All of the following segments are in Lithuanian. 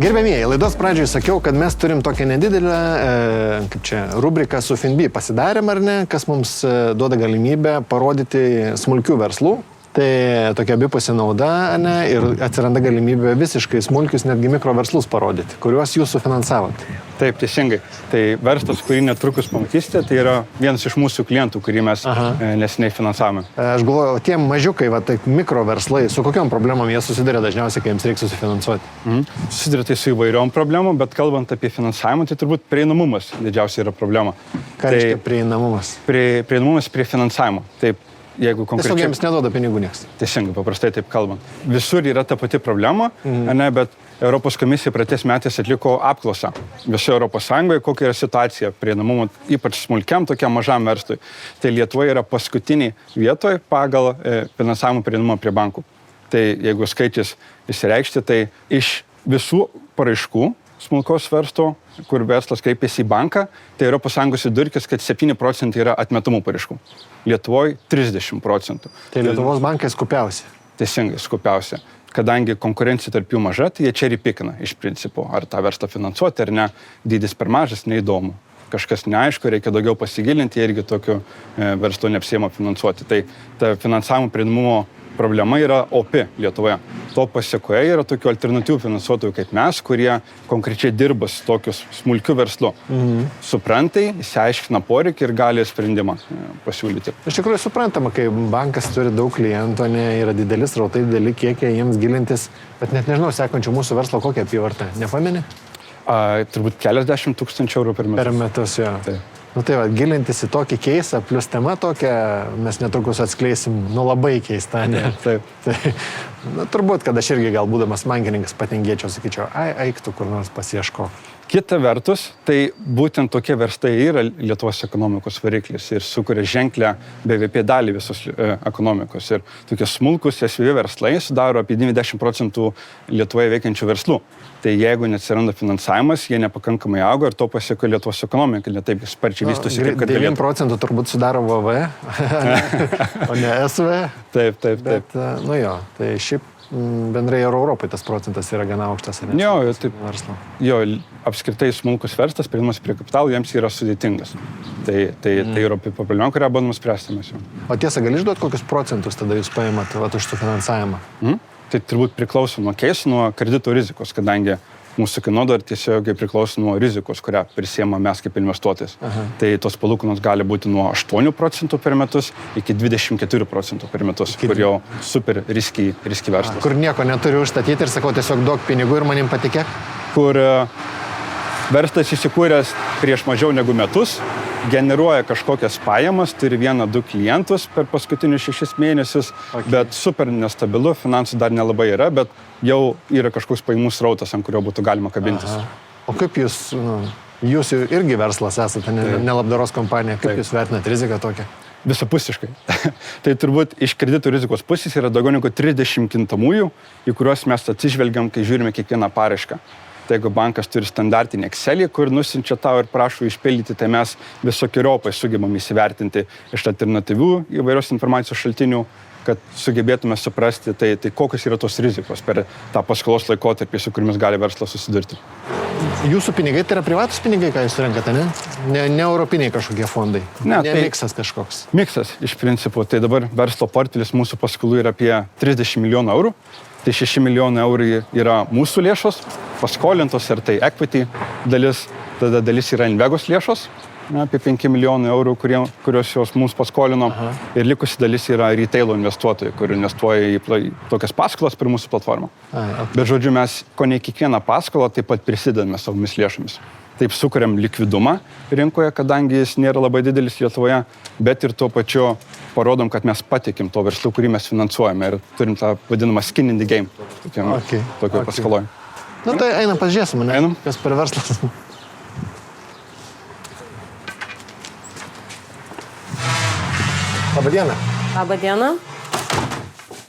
Gerbėmieji, laidos pradžioje sakiau, kad mes turim tokią nedidelę, rubriką su Finbi pasidarėm ar ne, kas mums duoda galimybę parodyti smulkių verslų. Tai tokia abipusė nauda, ne, ir atsiranda galimybė visiškai smulkius, netgi mikroverslus parodyti, kuriuos jūs sufinansavot. Taip, teisingai. Tai verslas, kurį netrukus pamatysite, tai yra vienas iš mūsų klientų, kurį mes neseniai finansavome. Aš galvoju, tie mažiukai, taip, mikroverslai, su kokiom problemom jie susiduria dažniausiai, kai jiems reikia susifinansuoti? Susiduria tai su įvairiom problemom, bet kalbant apie finansavimą, tai turbūt prieinamumas didžiausia yra problema. Ką reiškia prieinamumas? Prieinamumas prie finansavimo. Taip. Jeigu konkrečiai... Tiesiog jiems neduoda pinigų nieks. Teisingai, paprastai taip kalbant. Visur yra ta pati problema, ne, bet Europos komisija praeitais metais atliko apklausą visoje Europos Sąjungoje, kokia yra situacija prieinamumo, ypač smulkiam, tokiam mažam verslui. Tai Lietuva yra paskutiniai vietoje pagal finansavimo prieinamumą prie bankų. Tai jeigu skaičius įsireikšti, tai iš visų paraiškų smulkaus verslo, kur verslas kreipiasi į banką, tai ES vidurkis, kad 7% yra atmetamų paraiškų. Lietuvoje 30%. Tai Lietuvos bankai skupiausi. Teisingai, skupiausia. Kadangi konkurencija tarp jų maža, tai jie čia ripikina iš principo. Ar tą verslą finansuoti, ar ne. Dydis per mažas, neįdomu. Kažkas neaišku, reikia daugiau pasigilinti, jie irgi tokiu verslu neapsiema finansuoti. Tai ta finansavimo prieinamumo problema yra opi Lietuvoje. To pasiekoje yra tokių alternatyvų finansuotojų kaip mes, kurie konkrečiai dirba su tokiu smulkiu verslu. Suprantai, išsiaiškina poreikį ir gali sprendimą pasiūlyti. Iš tikrųjų suprantama, kai bankas turi daug klientų, yra didelis rautai, dideli kiekiai jiems gilintis, bet net nežinau, sekančių mūsų verslo kokią apyvartą. Nepameni? Turbūt keliasdešimt tūkstančių eurų per metus. Per metus, jo. Tai. Tai va, gilintis į tokį keisą, plus tema tokia, mes netrukus atskleisim, labai keista, ne? Taip. Tai, turbūt, kad aš irgi gal būdamas bankininkas patingėčiau, sakyčiau, eiktų kur nors pasieško. Kita vertus, tai būtent tokie verslai yra Lietuvos ekonomikos variklis ir sukuria ženklę BVP dalį visos ekonomikos. Ir tokie smulkus SVV verslai sudaro apie 90% Lietuvoje veikiančių verslų. Tai jeigu neatsiranda finansavimas, jie nepakankamai auga ir to pasiekia Lietuvos ekonomika, ne taip sparčiai vystosi, kaip kad galėtų. 9% turbūt sudaro VV, o ne SV. Taip. Bet, tai šiaip bendrai Europai tas procentas yra gana aukštas. Jo, apskritai smulkus verslas, prieimamas prie kapitalo, jiems yra sudėtingas. Tai yra problema, kurią bandom spręsti mes jau. O tiesa, gali išduoti, kokius procentus tada jūs paimat už su finansavimą? Tai turbūt priklauso nuo keisų, nuo kredito rizikos, kadangi mūsų kainodara tiesiogiai priklauso nuo rizikos, kurią prisiema mes kaip investuotojas. Tai tos palūkanos gali būti nuo 8% per metus iki 24% per metus, kur jau super riski verslas. Kur nieko neturi užstatyti ir sakau, tiesiog duok pinigų ir manim patikėk? Kur verslas įsikūręs prieš mažiau negu metus, generuoja kažkokias pajamas, turi 1-2 klientus per paskutinius 6 mėnesius, bet super nestabilu, finansų dar nelabai yra, bet jau yra kažkoks pajamų srautas, ant kurio būtų galima kabintis. O kaip jūs, jūs irgi verslas esate, ne labdaros kompanija, kaip jūs vertinat riziką tokią? Visapusiškai. Tai turbūt iš kreditų rizikos pusės yra daugiau negu 30 kintamųjų, į kuriuos mes atsižvelgiam, kai žiūrime kiekvieną paraišką. Tai jeigu bankas turi standartinį Excelį, kur nusinčia tau ir prašo išpildyti, tai mes visokiojopai sugebam įsivertinti iš alternatyvių įvairios informacijos šaltinių, kad sugebėtume suprasti, tai kokios yra tos rizikos per tą paskolos laikotarpį, su kuriamis gali verslas susidurti. Jūsų pinigai tai yra privatus pinigai, ką jūs renkate, ne? Ne europiniai kažkokie fondai? Ne, miksas kažkoks? Miksas, iš principo. Tai dabar verslo portfelis mūsų paskolų yra apie 30 milijonų eurų. Tai 6 milijonų eurų yra mūsų lėšos, paskolintos ir tai equity dalis, tada dalis yra Invegos lėšos, apie 5 milijonų eurų, kurios jos mums paskolino. Ir likusi dalis yra retailo investuotojai, kur investuoja į tokias paskolas per mūsų platformą. Bet žodžiu, mes ne kiekvieną paskolą taip pat prisidedame savomis lėšomis. Taip sukuriam likvidumą rinkoje, kadangi jis nėra labai didelis Lietuvoje, bet ir tuo pačiu parodom, kad mes patikim to verslu, kurį mes finansuojame ir turim tą vadinamą skin in the game, tokio paskoloj. Tai einam pažiūrėsim, ne? Einam. Kas per verslas. Labadiena. Labadiena.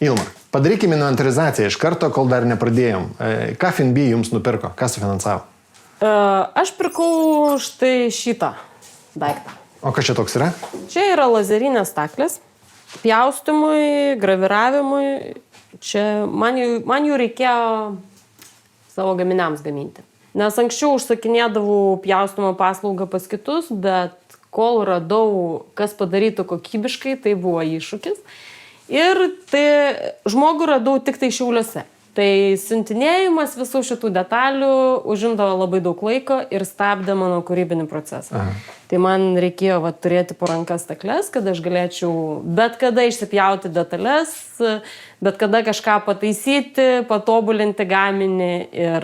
Ilma, padarykime inventorizaciją iš karto, kol dar nepradėjom. Ką Finbi jums nupirko? Ką sufinansavo? Aš pirkau štai šitą daiktą. O kas čia toks yra? Čia yra lazerinės staklės. Pjaustimui, graviravimui. Čia man jų reikėjo savo gaminiams gaminti. Nes anksčiau užsakinėdavau pjaustymo paslaugą pas kitus, bet kol radau, kas padarytų kokybiškai, tai buvo iššūkis. Ir tai žmogų radau tik tai Šiauliuose. Tai siuntinėjimas visų šitų detalių užimdavo labai daug laiko ir stabdė mano kūrybinį procesą. Aha. Tai man reikėjo turėti po rankas stakles, kad aš galėčiau bet kada išsipjauti detalės, bet kada kažką pataisyti, patobulinti gaminį ir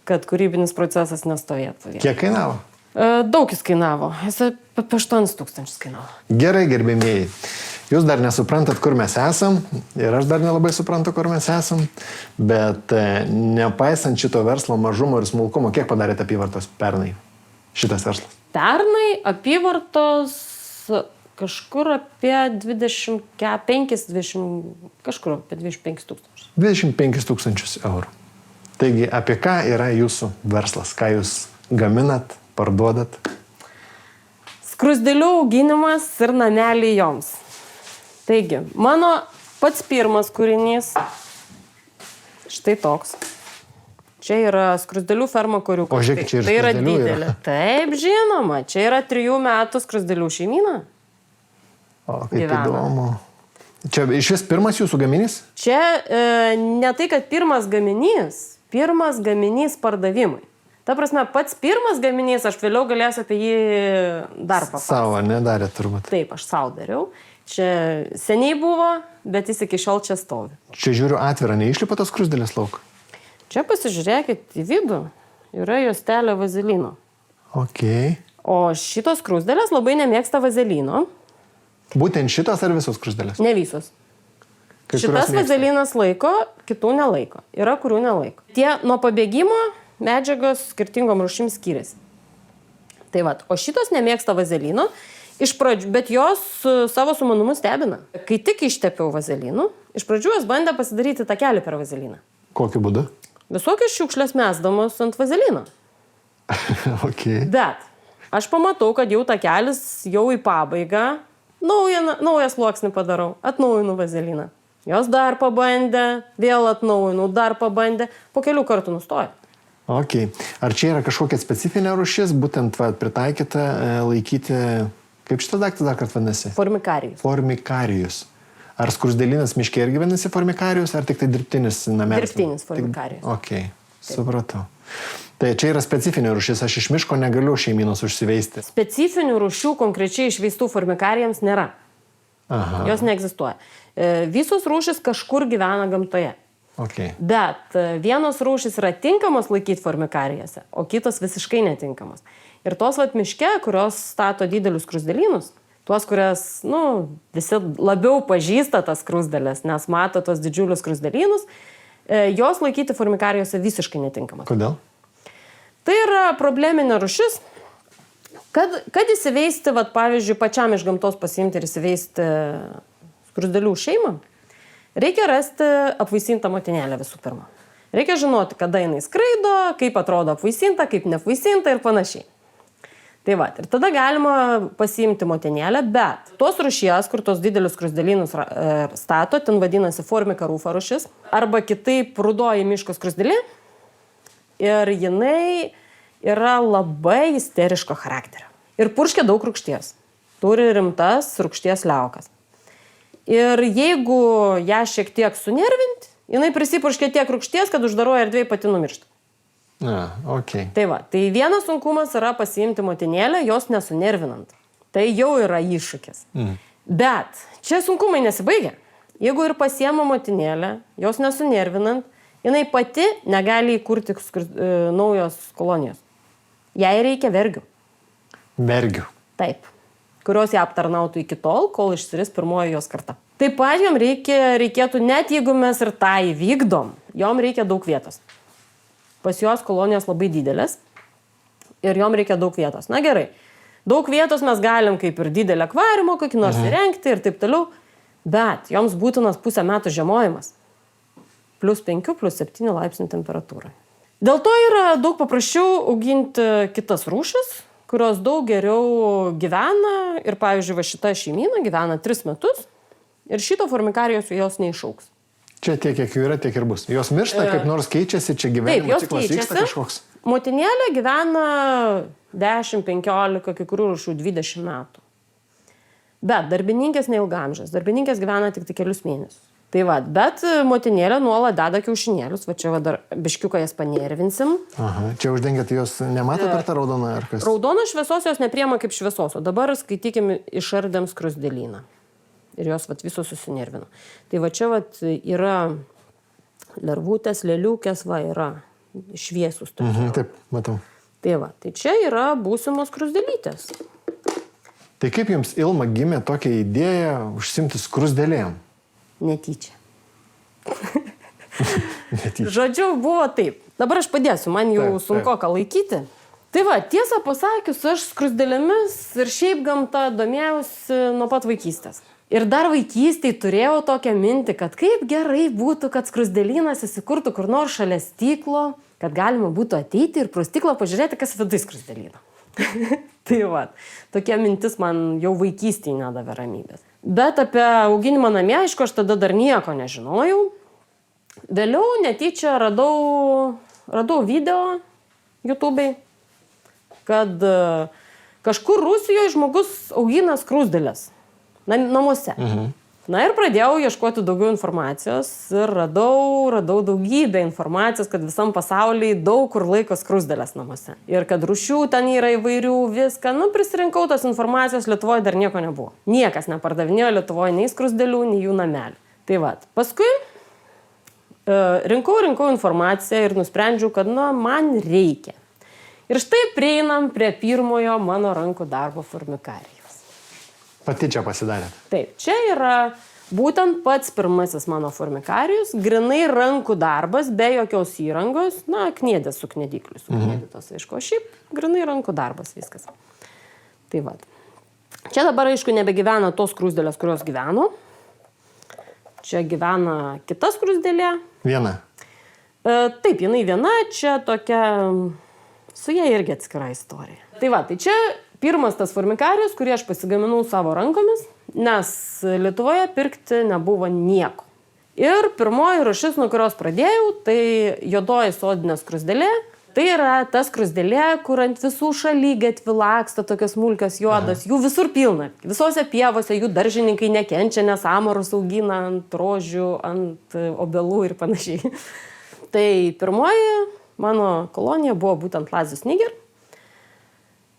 kad kūrybinis procesas nestovėtų. Kiek kainavo? Daug jis kainavo. Jis apie 8 000 kainavo. Gerai, gerbėmieji. Jūs dar nesuprantat, kur mes esam ir aš dar nelabai suprantu, kur mes esam, bet nepaisant šito verslo mažumo ir smulkumo, kiek padarėte apyvartos pernai šitas verslas? Pernai apyvartos kažkur apie 25 tūkstančius. 25 000 eurų. Taigi, apie ką yra jūsų verslas? Ką jūs gaminat, parduodat? Skruzdėlių auginimas ir nameliai joms. Taigi, mano pats pirmas kūrinys, štai toks. Čia yra skruzdėlių ferma koriukas. O žiūrėk, čia ir tai yra skruzdėlių didelė. Taip, žinoma, čia yra 3 metų skruzdėlių šeimyna. O, kaip įdomu. Čia iš vis pirmas jūsų gaminys? Čia ne tai, kad pirmas gaminys pardavimui. Ta prasme, pats pirmas gaminys, aš vėliau galėsiu apie jį dar papasakoti. Savo nedarė turbūt. Taip, aš savo dariau. Čia seniai buvo, bet jis iki šiol čia stovi. Čia žiūriu atvirą, neišlipa tos skruzdėlės lauk. Čia pasižiūrėkit į vidų, yra juostelė vazelino. Ok. O šitos skruzdėlės labai nemėgsta vazelino. Būtent šitos ar visos skruzdėlės? Ne visos. Šitas vazelinas laiko, kitų nelaiko. Yra, kurių nelaiko. Tie nuo pabėgimo medžiagos skirtingom rūšim skiriasi. Tai va, o šitos nemėgsta vazelino. Iš pradžių, bet jos savo sumanumu stebina. Kai tik ištepiau vazelinu, iš pradžių jos bandė pasidaryti takelį per vazeliną. Kokiu būdu? Visokios šiukšlės mesdamos ant vazelino. Okay. Bet aš pamatau, kad jau takelis jau į pabaigą, naują sluoksnį padarau, atnaujinu vazeliną. Jos dar pabandė, vėl atnaujinu, dar pabandė, po kelių kartų nustojo. Okay. Ar čia yra kažkokia specifinė rūšis, būtent pritaikyta laikyti... Kaip šitas daiktas dar kartą vadinasi? Formikarijus. Formikarijus. Ar skruzdėlynas miške irgi vadinasi formikarijus, ar tik tai dirbtinis namelis? Dirbtinis formikarijus. Ok, supratau. Tai čia yra specifinė rūšis, aš iš miško negaliu šeimynos užsiveisti. Specifinių rūšių konkrečiai išveistų formikarijams nėra. Aha. Jos neegzistuoja. Visos rūšis kažkur gyvena gamtoje. Okay. Bet vienos rūšis yra tinkamos laikyti formikarijose, o kitos visiškai netinkamos. Ir tos miške, kurios stato didelius skruzdėlynus, tuos, kurias, visi labiau pažįsta tas skruzdėlės, nes mato tos didžiulius skruzdėlynus, jos laikyti formikarijose visiškai netinkamas. Kodėl? Tai yra probleminė rūšis, kad įsiveisti, pavyzdžiui, pačiam iš gamtos pasiimti ir įsiveisti skruzdėlių šeimą, reikia rasti apvaisintą motinėlę visų pirma. Reikia žinoti, kada jinai skraido, kaip atrodo apvaisinta, kaip neapvaisinta ir panašiai. Tai va, ir tada galima pasiimti motinėlę, bet tos rūšies, kur tos didelius skruzdėlynus stato, ten vadinasi formika rūfa rūšis, arba kitaip rudoji miško skruzdėlė, ir jinai yra labai isteriško charakterio. Ir purškia daug rūgšties. Turi rimtas rūgšties liaukas. Ir jeigu ją šiek tiek sunervinti, jinai prisipurškia tiek rūgšties, kad uždaroje erdvėje pati numiršta. Okay. Tai va, tai vienas sunkumas yra pasiimti motinėlę, jos nesunervinant. Tai jau yra iššūkis. Bet čia sunkumai nesibaigia. Jeigu ir pasiema motinėlę, jos nesunervinant, jinai pati negali įkurti naujos kolonijos. Jai reikia vergių. Vergių. Taip. Kurios ją aptarnautų iki tol, kol išsiris pirmoji jos karta. Taip pat jom reikėtų, net jeigu mes ir tą įvykdom, jom reikia daug vietos. Pas jos kolonijos labai didelės ir jom reikia daug vietos. Na gerai, daug vietos mes galim kaip ir didelį akvariumą kokį nors įrengti ir taip toliau, bet joms būtinas pusę metų žiemojimas. +5, +7 laipsnių temperatūrai. Dėl to yra daug paprasčiau auginti kitas rūšis, kurios daug geriau gyvena ir, pavyzdžiui, šita šeimyna gyvena 3 metus ir šito formikarijos jos neišauks. Čia tiek, kiek jų yra, tiek ir bus. Jos miršta, kaip nors keičiasi, čia gyvenimo Taip, ciklas vyksta kažkoks. Motinėlė gyvena 10, 15, kai kurių rūšių 20 metų. Bet darbininkės neilgamžės. Darbininkės gyvena tik kelius mėnesius. Tai va, bet motinėlė nuolat deda kiaušinėlius. Va čia va dar biškiuką jas panervinsim. Aha, čia uždengiat, jos nematot ar tą raudoną ar kas? Raudoną šviesos jos nepriema kaip šviesos. O dabar skaitykim išardėm skruzdėlyną. Ir jos vat visos susinervino. Tai va čia vat yra lervutės, lėliukės, va yra šviesus. Taip, matau. Tai va, tai čia yra būsimos skruzdėlytės. Tai kaip jums Ilma gimė tokia idėja užsimti skruzdėlėm? Netyčia. Netyčia. Žodžiu, buvo taip. Dabar aš padėsiu, man jau sunkoka laikyti. Tai va, tiesą pasakius, aš skruzdėlėmis ir šiaip gamta domėjausi nuo pat vaikystės. Ir dar vaikystėje turėjau tokią mintį, kad kaip gerai būtų, kad skruzdėlynas įsikurtų kur nors šalia stiklo, kad galima būtų ateiti ir pro stiklą pažiūrėti, kas viduje skruzdėlyno. Tai va, tokia mintis man jau vaikystėje nedavė ramybės. Bet apie auginimą namie, aišku, aš tada dar nieko nežinojau. Vėliau netyčia radau video YouTube'ai, kad kažkur Rusijoje žmogus augina skruzdėles. Namuose. Na ir pradėjau ieškoti daugiau informacijos ir radau daugybę informacijos, kad visam pasaulyje daug kur laiko skruzdėlės namuose. Ir kad rūšių ten yra įvairių, viską. Prisirinkau tos informacijos, Lietuvoje dar nieko nebuvo. Niekas nepardavinėjo Lietuvoje nei skruzdėlių, nei jų namelių. Tai va, paskui rinkau informaciją ir nusprendžiau, kad man reikia. Ir štai prieinam prie pirmojo mano rankų darbo formikarijos. Pati čia pasidarėt? Taip, čia yra būtent pats pirmasis mano formikarijus, grinai rankų darbas, be jokios įrangos, kniedės su knedikliu, suknėdytos, aišku, šiaip grinai rankų darbas viskas. Tai va. Čia dabar, aišku, nebegyvena tos skruzdėlės, kurios gyveno. Čia gyvena kita skruzdėlė. Viena? Taip, jinai viena, čia tokia, su jie irgi atskira istorija. Tai va, tai čia pirmas tas formikarijus, kurį aš pasigaminau savo rankomis, nes Lietuvoje pirkti nebuvo nieko. Ir pirmoji rūšis, nuo kurios pradėjau, tai juodoji sodinė skruzdėlė. Tai yra ta skruzdėlė, kur ant visų šaligatvių laksto tokios smulkios juodos. Jų visur pilna. Visose pievose jų daržininkai nekenčia, nes amarus augina ant rožių, ant obelų ir panašiai. Tai pirmoji mano kolonija buvo būtent Lazius Niger.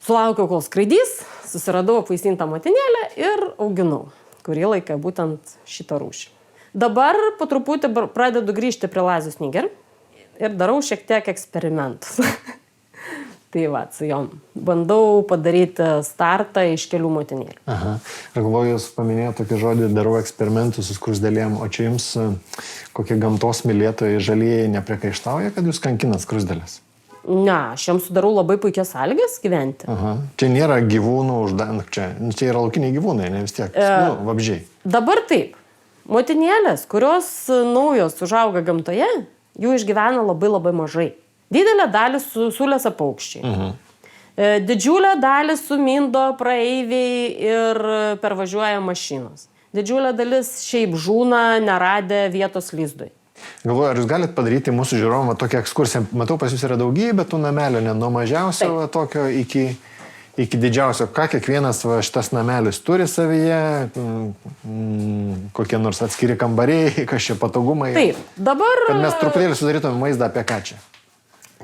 Sulaukiau, kol skraidys, susiradau apvaisintą motinėlę ir auginau, kurį laiką būtent šitą rūšį. Dabar po truputį pradedu grįžti prie Lazius Niger ir darau šiek tiek eksperimentus. Tai va, su jom. Bandau padaryti startą iš kelių motinėlių. Aha. Ir galvoju, jūs paminėjote tokį žodį, darau eksperimentus su skruzdėlėm, o čia jums kokie gamtos mylėtojai žalieji nepriekaištauja, kad jūs kankinat skruzdėlės? Ne, aš jiems sudarau labai puikias sąlygas gyventi. Aha. Čia nėra gyvūnų čia yra laukiniai gyvūnai, ne vis tiek, vabzdžiai. Dabar taip. Motinėlės, kurios naujos užauga gamtoje, jų išgyvena labai labai mažai. Didelę dalį sulesa paukščiai. Didžiulę dalį sumindo praeiviai ir pervažiuoja mašinos. Didžiulė dalis šiaip žūna, neradę vietos lizdui. Galvoju, ar jūs galite padaryti mūsų žiūrovą tokią ekskursiją? Matau, pas jūs yra daugybė tų namelio, nuo mažiausio tokio iki didžiausio. Ką kiekvienas šitas namelis turi savyje, kokie nors atskiri kambariai, kas čia patogumai. Taip, dabar... Kad mes truputėlį sudarytume vaizdą apie ką čia.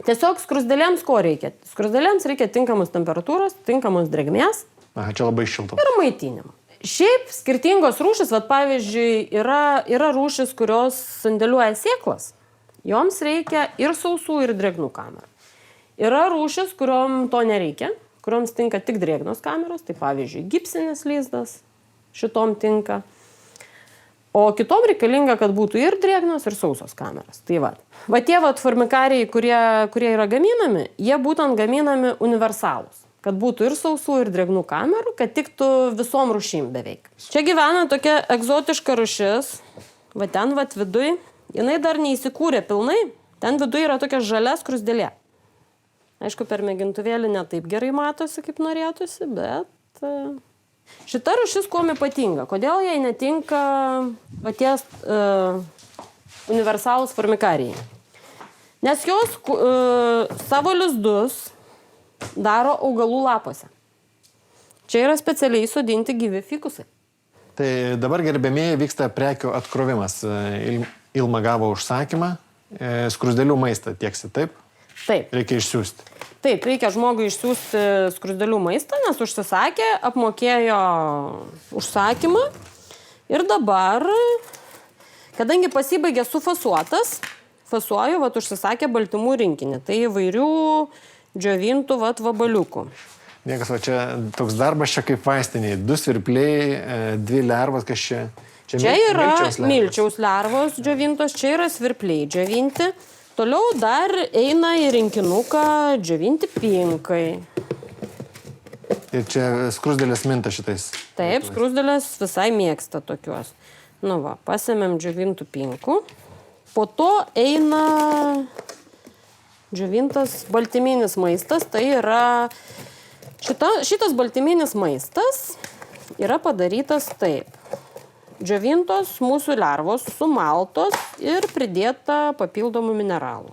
Tiesiog skruzdėlėms ko reikia? Skruzdėlėms reikia tinkamos temperatūros, tinkamos drėgmės. Aha, čia labai šilta. Ir maitinimo. Šiaip skirtingos rūšis, pavyzdžiui, yra rūšis, kurios sandėliuoja sėklas. Joms reikia ir sausų, ir drėgnų kamerų. Yra rūšis, kuriom to nereikia, kurioms tinka tik drėgnos kameros. Tai pavyzdžiui, gipsinis lizdas šitom tinka. O kitom reikalinga, kad būtų ir drėgnos, ir sausos kameros. Tai va tie formikarijai, kurie yra gaminami, jie būtent gaminami universalūs. Kad būtų ir sausų, ir drėgnų kamerų, kad tiktų visom rūšim beveik. Čia gyvena tokia egzotiška rūšis. Va ten viduj, jinai dar neįsikūrė pilnai. Ten viduj yra tokia žalia skruzdėlė. Aišku, per mėgintuvėlį ne taip gerai matosi, kaip norėtųsi, bet... Šita rūšis kuom ypatinga? Kodėl jai netinka paties universalūs formikarijai. Nes jos savo lizdus daro augalų lapuose. Čia yra specialiai sodinti gyvi fikusai. Tai dabar, gerbėmėjai, vyksta prekių atkrovimas. Ilma gavo užsakymą, skrusdėlių maistą tieksi, taip? Taip. Reikia išsiųsti. Taip, reikia žmogui išsiųsti skrusdėlių maistą, nes užsisakė, apmokėjo užsakymą ir dabar, kadangi pasibaigė sufasuotas, fasuoju, užsisakė baltymų rinkinį, tai įvairių džiovintų vabaliukų. Niekas, va čia toks darbas čia kaip vaistiniai, 2 svirpliai, 2 lervos, kas čia? Čia yra milčiaus lervos džiovintos, čia yra svirpliai džiovinti. Toliau dar eina į rinkinuką džiovinti pinkai. Ir čia skrusdėlės minta šitais. Taip, skrusdėlės visai mėgsta tokiuos. Nu va, pasėmėm džiovintų pinkų. Po to eina džiovintas baltyminis maistas. Tai yra, šitas baltyminis maistas yra padarytas taip. Džiovintos mūsų lervos sumaltos ir pridėta papildomų mineralų.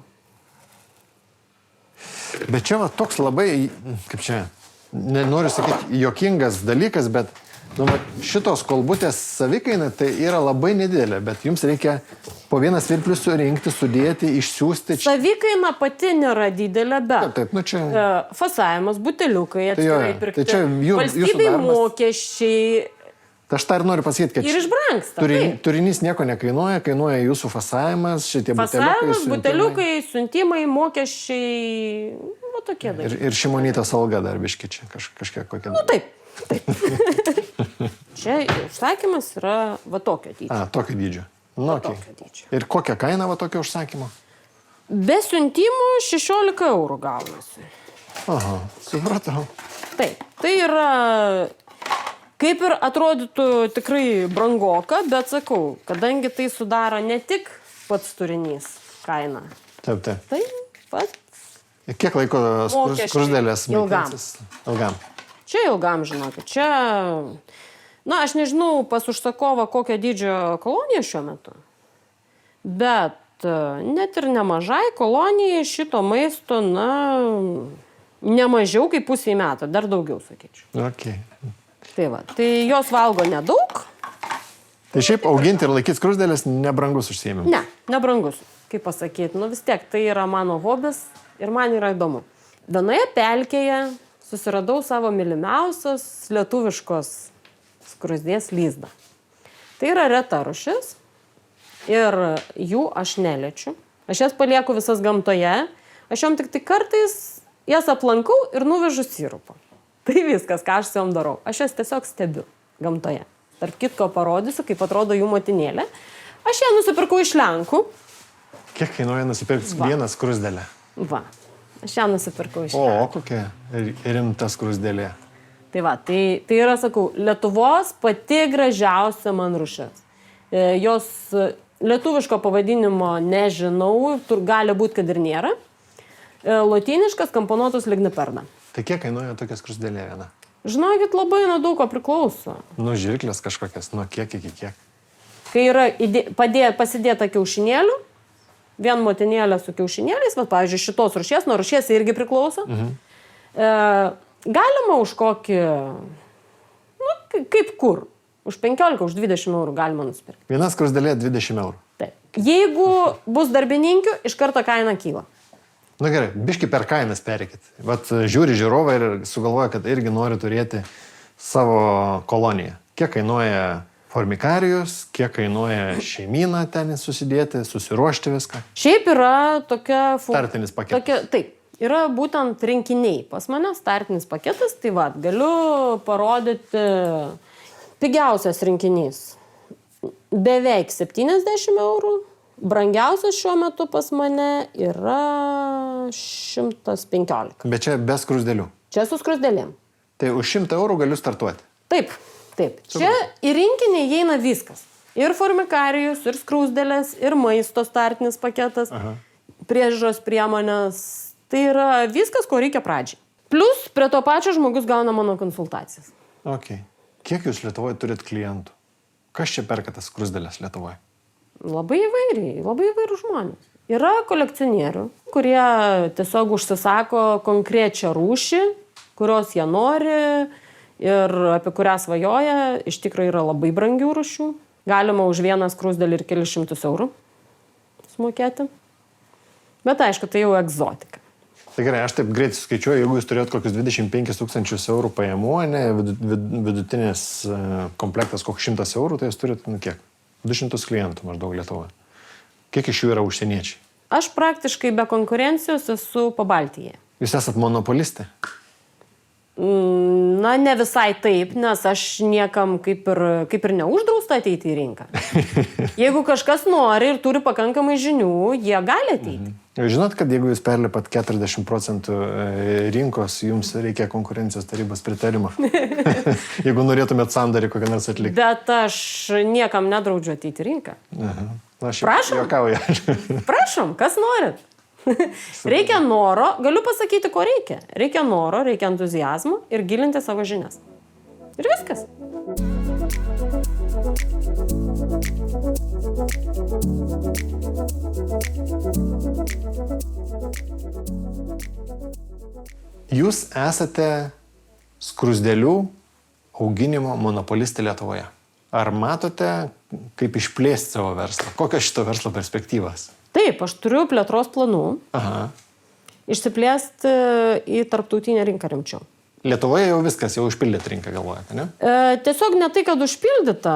Bet čia va toks labai, kaip čia, nenoriu sakyti, juokingas dalykas, bet šitos kolbutės savikaina tai yra labai nedidelė, bet jums reikia po vieną svirplių surinkti, sudėti, išsiųsti. Savikaina pati nėra didelė, bet taip, nu čia... fasavimas, buteliukai atskirai pirkti, tai čia valstybei mokesčiai. Tai aš tą ir noriu pasakyti, kad ir išbrangsta. Turinys nieko nekainuoja, kainuoja jūsų fasavimas, šitie buteliukai, siuntimai, mokesčiai, va tokie dalykai. Ir Šimonytės alga dar biški čia kažkiek kokia. Nu taip. Čia užsakymas yra va tokio dydžio. Tokio dydžio. Nu, okay. Ir kokia kaina va tokio užsakymo? Be siuntimų 16 eurų gaunasi. Aha, supratau. Taip, tai yra... Kaip ir atrodytų tikrai brangoka, bet sakau, kadangi tai sudaro ne tik pats turinys kainą. Taip. Tai pats... Kiek laiko skrusdėlės maitinsis? Ilgam. Čia ilgam, žinokit. Čia... Na, aš nežinau pas užsakovą kokio dydžio kolonija šiuo metu. Bet net ir nemažai kolonijai šito maisto, na, nemažiau kaip pusė metų. Dar daugiau, sakyčiau. Okay. Tai va, tai jos valgo nedaug. Tai šiaip auginti ir laikyti skrusdėlės nebrangus užsiėmimas? Ne, nebrangus, kaip pasakyti. Nu vis tiek, tai yra mano hobis ir man yra įdomu. Vienoje pelkėje susiradau savo mylimiausios lietuviškos skrusdės lizdą. Tai yra reta rūšis ir jų aš neliečiu. Aš jas palieku visas gamtoje. Aš jom tik tai kartais jas aplankau ir nuvežu sirupą. Tai viskas, ką aš su jom darau. Aš jas tiesiog stebiu gamtoje. Tarp kitko parodysiu, kaip atrodo jų motinėlė. Aš ją nusipirkau iš Lenkų. Kiek kainuoja nusipirkti vieną skrusdėlę? Va, aš ją nusipirkau iš Lenkų. O, kokia rimta skrusdėlė. Tai va, tai yra, sakau, Lietuvos pati gražiausia man rūšis. Jos lietuviško pavadinimo nežinau, gali būti, kad ir nėra. Lotyniškas komponuotus ligniperda. Tai kiek kainuoja tokia skrusdėlė viena? Žinokit, labai nuo daug ko priklauso. Nu, žirklės kažkokias, nuo kiek iki kiek. Kai yra pasidėta kiaušinėlių, vien motinėlė su kiaušinėliais, va, pavyzdžiui, šitos rūšies, nuo rūšies irgi priklauso. Galima už kokį, nu, kaip kur, už 15, už 20 eurų galima nusipirkti. Viena skrusdėlė 20 eurų. Taip. Jeigu bus darbininkių, iš karto kaina kyla. Na gerai, biški per kainas perikit. Vat žiūri žiūrovą ir sugalvoja, kad irgi nori turėti savo koloniją. Kiek kainuoja formikarijus, kiek kainuoja šeimyną ten susidėti, susiruošti viską? Šiaip yra tokia... Startinis paketas. Taip, yra būtent rinkiniai. Pas mane startinis paketas, tai va, galiu parodyti pigiausias rinkinys. Beveik 70 eurų. Brangiausias šiuo metu pas mane yra 115. Bet čia be skrusdėlių? Čia su skrusdėlėm. Tai už 100 eurų galiu startuoti? Taip. Čia į rinkinį įeina viskas. Ir formikarijus, ir skrusdėlės, ir maisto startinis paketas, priežiūros priemonės. Tai yra viskas, ko reikia pradžiai. Plus, prie to pačio žmogus gauna mano konsultacijas. Ok. Kiek jūs Lietuvoje turit klientų? Kas čia perka tas skrusdėlės Lietuvoje? Labai įvairių žmonės. Yra kolekcionierių, kurie tiesiog užsisako konkrečią rūšį, kurios jie nori ir apie kurią svajoja. Iš tikrųjų yra labai brangių rūšių. Galima už vieną skruzdėlį ir kelius šimtus eurų sumokėti. Bet aišku, tai jau egzotika. Tai gerai, aš taip greit skaičiuoju, jeigu jūs turėt kokius 25 000 eurų pajamų, ne, vidutinis komplektas koks 100 eurų, tai jūs turit, kiek? 200 klientų maždaug Lietuvoje. Kiek iš jų yra užsieniečiai? Aš praktiškai be konkurencijos esu Pabaltyje. Jūs esat monopolistė? Na, ne visai taip, nes aš niekam kaip ir neuždrausta ateiti į rinką. Jeigu kažkas nori ir turi pakankamai žinių, jie gali ateiti. Žinot, kad jeigu jūs perlipat 40% rinkos, jums reikia konkurencijos tarybos pritarimo. Jeigu norėtumėt sandorį kokią nors atlikti. Bet aš niekam nedraudžiu ateiti į rinką. Prašom. Prašom, kas norit. Reikia noro, galiu pasakyti, ko reikia. Reikia noro, reikia entuziazmo ir gilinti savo žinias. Ir viskas. Jūs esate skruzdėlių auginimo monopolistė Lietuvoje. Ar matote, kaip išplėsti savo verslą? Kokios šito verslo perspektyvas? Taip, aš turiu plėtros planų. Aha. Išsiplėsti į tarptautinę rinką rimčiau. Lietuvoje jau viskas, jau užpildėt rinką, galvojate, ne? Tiesiog ne tai, kad užpildyta.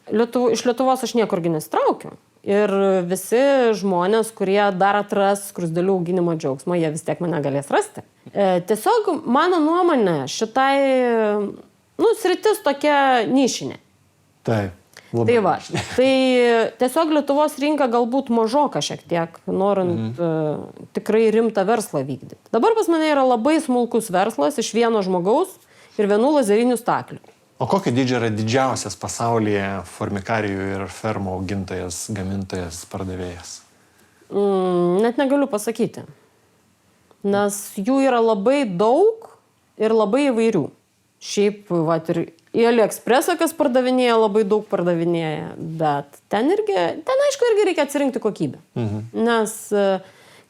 Iš Lietuvos aš niekurgi nesitraukiu. Ir visi žmonės, kurie dar atras skruzdėlių auginimo džiaugsmą, jie vis tiek mane galės rasti. Tiesiog mano nuomonė šitai, sritis tokia nišinė. Taip. Tai va, tai tiesiog Lietuvos rinka galbūt mažoka šiek tiek, norint tikrai rimtą verslą vykdyti. Dabar pas mane yra labai smulkus verslas iš vieno žmogaus ir vienų lazerinių staklių. O kokio dydžio yra didžiausias pasaulyje formikarijų ir fermų augintojas, gamintojas, pardavėjas? Net negaliu pasakyti, nes jų yra labai daug ir labai įvairių. Šiaip, ir į AliExpressą, kas pardavinėja, labai daug pardavinėja, bet ten aišku, irgi reikia atsirinkti kokybę. Nes,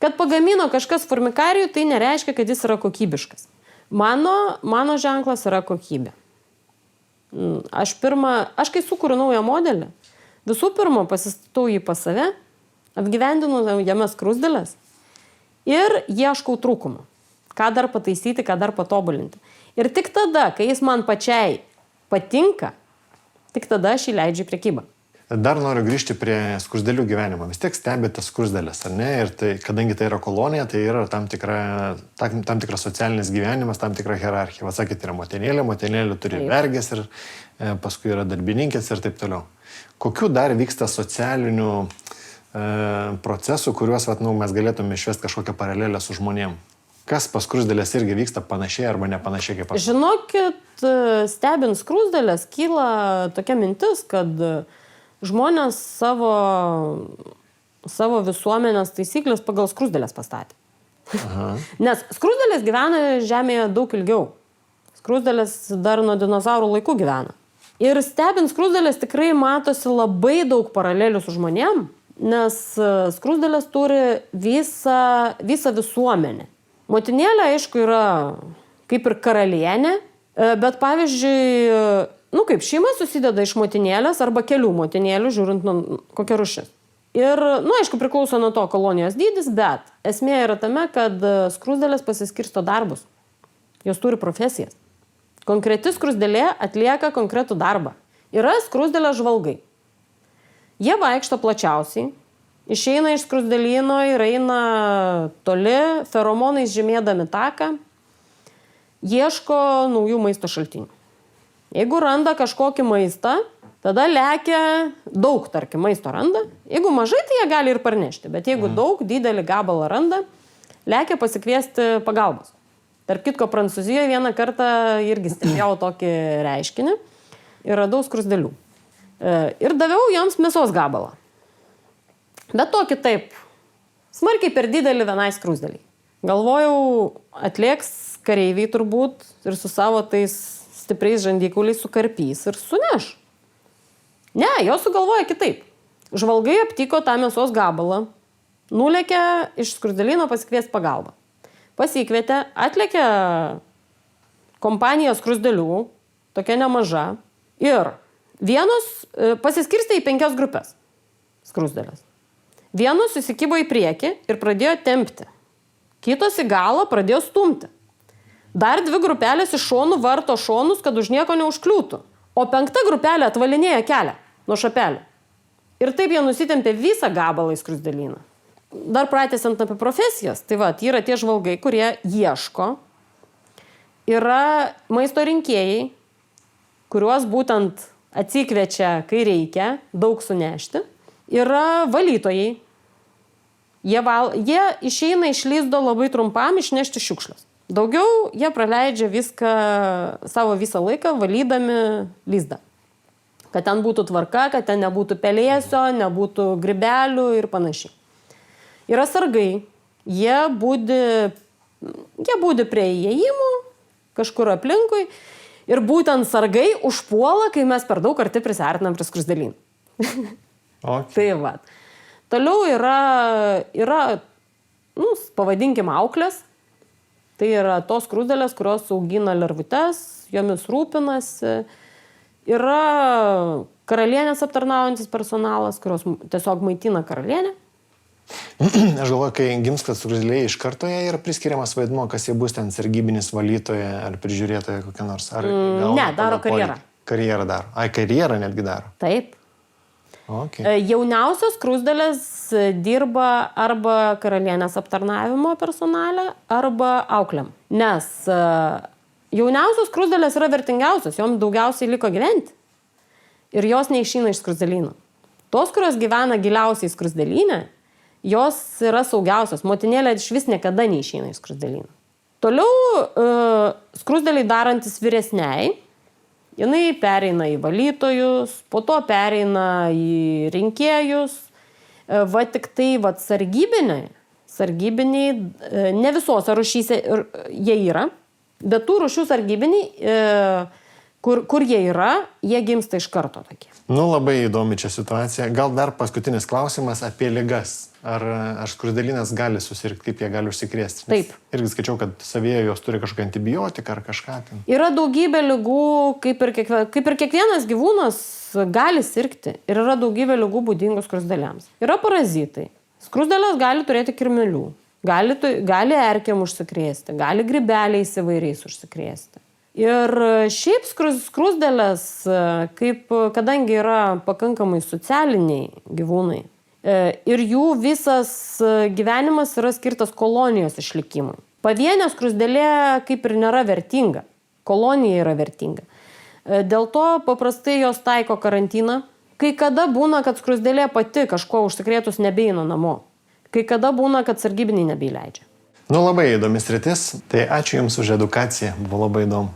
kad pagamino kažkas formikarijų, tai nereiškia, kad jis yra kokybiškas. Mano ženklas yra kokybė. Aš kai sukuriu naują modelį, visų pirma pasistatau jį pas save, apgyvendinu jame skruzdėles ir ieškau trūkumų. Ką dar pataisyti, ką dar patobulinti. Ir tik tada, kai jis man pačiai patinka, tik tada aš jį leidžiu į prekybą. Dar noriu grįžti prie skruzdėlių gyvenimo. Vis tiek stebite skruzdėlės, ar ne? Ir tai, kadangi tai yra kolonija, tai yra tam tikras socialinis gyvenimas, tam tikra hierarchija. Vasakyti, yra motinėlė turi vergės ir paskui yra darbininkės ir taip toliau. Kokių dar vyksta socialinių procesų, kuriuos mes galėtume išvesti kažkokią paralelę su žmonėm? Kas pas skruzdėlės irgi vyksta panašiai arba nepanašiai kaip pas... Žinokit, stebint skruzdėlės, kyla tokia mintis, kad žmonės savo visuomenės taisyklės pagal skruzdėlės pastatė. Nes skruzdėlės gyvena žemėje daug ilgiau. Skruzdėlės dar nuo dinozaurų laikų gyvena. Ir stebint skruzdėlės tikrai matosi labai daug paralelių su žmonėm, nes skruzdėlės turi visą visuomenę. Motinėlė, aišku, yra kaip ir karalienė, bet pavyzdžiui, kaip šeima susideda iš motinėlės arba kelių motinėlių, žiūrint kokia rūšis. Ir, aišku, priklauso nuo to kolonijos dydis, bet esmė yra tame, kad skruzdėlės pasiskirsto darbus. Jos turi profesijas. Konkreti skruzdėlė atlieka konkretų darbą. Yra skruzdėlės žvalgai. Jie vaikšto plačiausiai. Išeina iš skruzdėlyno ir eina toli, feromonais žymėdami taką, ieško naujų maisto šaltinių. Jeigu randa kažkokį maistą, tada lekia daug, tarkim, maisto randa. Jeigu mažai, tai jie gali ir parnešti, bet jeigu daug, didelį gabalą randa, lekia pasikviesti pagalbos. Tarp kitko, Prancūzijoje vieną kartą irgi stebėjau tokį reiškinį ir radau skruzdėlių. Ir daviau joms mėsos gabalą. Bet tokį taip, smarkiai per didelį vienai skruzdėliai. Galvojau, atlėks kareiviai turbūt ir su savo tais stipriais žandikauliais sukarpys ir suneš. Ne, jos sugalvoja kitaip. Žvalgai aptiko tą mėsos gabalą, nulėkė iš skruzdėlyno pasikviesti pagalbą. Pasikvietė, atlėkė kompanija skruzdėlių, tokia nemaža, ir vienos pasiskirstė į 5 grupės skruzdėlės. Vienos įsikibo į priekį ir pradėjo tempti. Kitos į galą pradėjo stumti. Dar 2 grupelės iš šonų varto šonus, kad už nieko neužkliūtų. O 5 grupelė atvalinėja kelią nuo šapelio. Ir taip jie nusitempė visą gabalą į skruzdėlyną. Dar pratęsiant apie profesijas, tai yra tie žvalgai, kurie ieško, yra maisto rinkėjai, kuriuos būtent atsikviečia, kai reikia, daug sunešti. Yra valytojai. Jie išeina iš lizdo labai trumpam išnešti šiukšles. Daugiau jie praleidžia savo visą laiką valydami lizdą. Kad ten būtų tvarka, kad ten nebūtų pelėsio, nebūtų grybelių ir panašiai. Yra sargai. Jie būdi prie įėjimų, kažkur aplinkui. Ir būtent sargai užpuola, kai mes per daug arti prisiartinam prie skruzdėlynų. Okay. Tai va. Toliau yra pavadinkim auklės. Tai yra tos skruzdėlės, kurios augina lervutes, jomis rūpinasi. Yra karalienės aptarnaujantis personalas, kurios tiesiog maitina karalienę. Aš galvoju, kai gimsta skruzdėlė, iš karto jie yra priskiriamas vaidmuo, kas jie bus ten sargybinis valytoja ar prižiūrėtoja kokia nors. Ne, daro karjerą. Karjerą daro. Karjerą netgi daro. Taip. Okay. Jauniausios skruzdėlės dirba arba karalienės aptarnavimo personale, arba auklėm. Nes jauniausios skruzdėlės yra vertingiausios, joms daugiausiai liko gyventi. Ir jos neišeina iš skruzdėlyno. Tos, kurios gyvena giliausiai skruzdėlyne, jos yra saugiausios. Motinėlė iš vis niekada neišeina iš skruzdėlyno. Toliau skruzdėliai darantis vyresniai, jinai pereina į valytojus, po to pereina į rinkėjus. Va tik tai sargybiniai, ne visose rūšyse jie yra, bet tų rūšių sargybiniai, kur jie yra, jie gimsta iš karto tokie. Labai įdomi čia situacija. Gal dar paskutinis klausimas apie ligas. Ar skruzdėlynas gali susirgti, kaip jie gali užsikrėsti? Taip. Irgi skaičiau, kad savyje jos turi kažkokią antibiotiką ar kažką. Yra daugybė ligų, kaip ir kiekvienas gyvūnas gali sirgti. Ir yra daugybė ligų būdingų skruzdėlėms. Yra parazitai. Skruzdėlės gali turėti kirmėlių. Gali erkėm užsikrėsti. Gali grybeliais įvairiais užsikrėsti. Ir šiaip skruzdėlės, kadangi yra pakankamai socialiniai gyvūnai, ir jų visas gyvenimas yra skirtas kolonijos išlikimui. Pavienė skruzdėlė kaip ir nėra vertinga. Kolonija yra vertinga. Dėl to paprastai jos taiko karantiną. Kai kada būna, kad skruzdėlė pati kažko užsikrėtus nebeina namo. Kai kada būna, kad sargybiniai nebeįleidžia. Labai įdomi sritis. Tai ačiū Jums už edukaciją. Buvo labai įdomu.